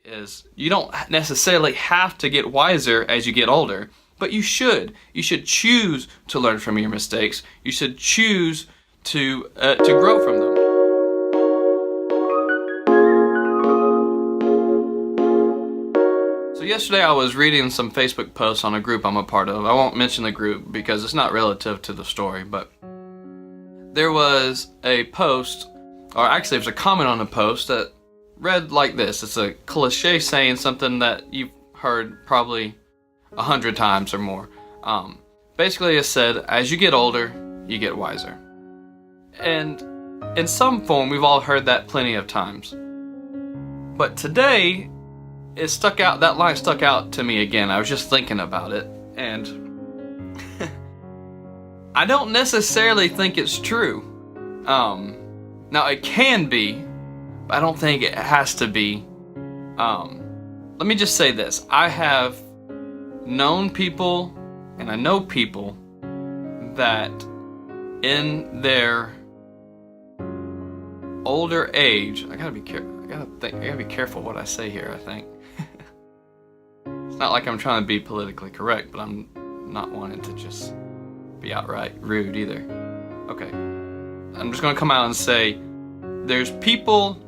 is you don't necessarily have to get wiser as you get older, but you should. You should choose to learn from your mistakes. You should choose to grow from them. So yesterday I was reading some Facebook posts on a group I'm a part of. I won't mention the group because it's not relative to the story, but there was a post, or actually there was a comment on a post that read like this. It's a cliche saying, something that you've heard probably 100 times or more. Basically it said, as you get older, you get wiser. And in some form, we've all heard that plenty of times. But today, that line stuck out to me again. I was just thinking about it, and I don't necessarily think it's true. Now it can be, but I don't think it has to be. Let me just say this. I have known people, and I know people that in their older age, I gotta be careful what I say here, I think. It's not like I'm trying to be politically correct, but I'm not wanting to just be outright rude either. Okay. I'm just gonna come out and say, there's people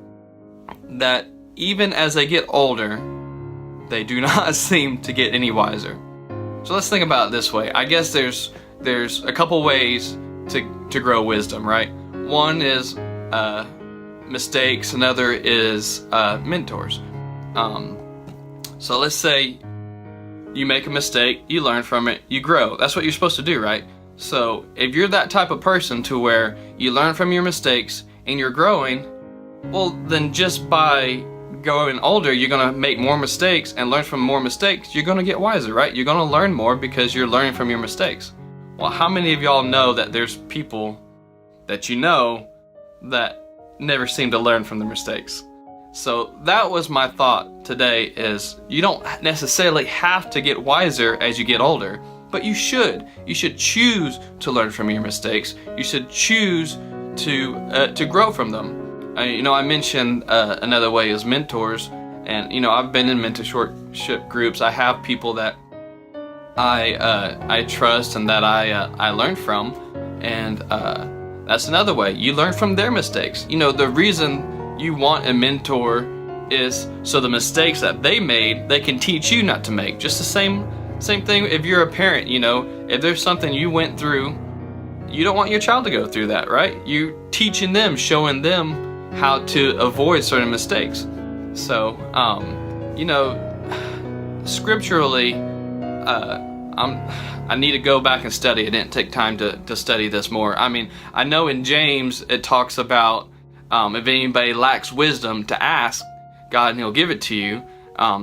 that even as they get older, they do not seem to get any wiser. So let's think about it this way. I guess there's a couple ways to grow wisdom, right? One is mistakes, another is mentors. So let's say you make a mistake, you learn from it, you grow. That's what you're supposed to do, right? So if you're that type of person to where you learn from your mistakes and you're growing, well, then just by going older, you're gonna make more mistakes and learn from more mistakes. You're gonna get wiser, right? You're gonna learn more because you're learning from your mistakes. Well, how many of y'all know that there's people that you know that never seem to learn from their mistakes? So that was my thought today, is you don't necessarily have to get wiser as you get older, but you should. You should choose to learn from your mistakes. You should choose to grow from them. I mentioned another way is mentors, and I've been in mentorship groups. I have people that I trust and that I learn from, and that's another way. You learn from their mistakes. The reason you want a mentor is so the mistakes that they made, they can teach you not to make. Just the same thing if you're a parent. If there's something you went through, you don't want your child to go through that, right? You teaching them, showing them how to avoid certain mistakes. So scripturally, I need to go back and study. I didn't take time to study this more. I know in James it talks about if anybody lacks wisdom, to ask God and He'll give it to you.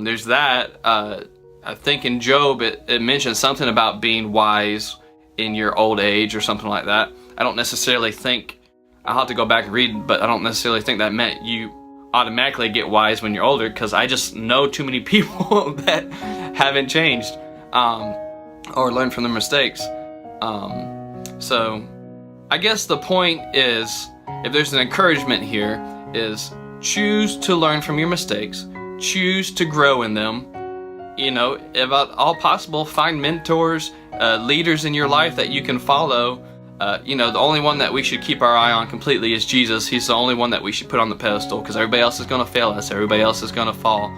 There's that. I think in Job it mentions something about being wise in your old age or something like that. I don't necessarily think, I'll have to go back and read, but I don't necessarily think that meant you automatically get wise when you're older, because I just know too many people that haven't changed or learned from their mistakes. So I guess the point is, if there's an encouragement here, is choose to learn from your mistakes, choose to grow in them. If at all possible, find mentors, leaders in your life that you can follow. The only one that we should keep our eye on completely is Jesus. He's the only one that we should put on the pedestal, because everybody else is going to fail us. Everybody else is going to fall.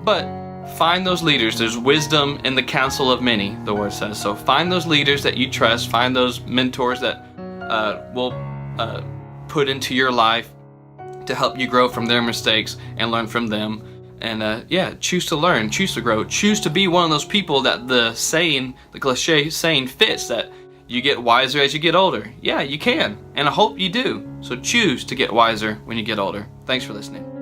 But find those leaders. There's wisdom in the counsel of many, the word says. So find those leaders that you trust. Find those mentors that will put into your life to help you grow from their mistakes and learn from them. And choose to learn, choose to grow, choose to be one of those people that the cliche saying fits, that you get wiser as you get older. Yeah, you can, and I hope you do. So choose to get wiser when you get older. Thanks for listening.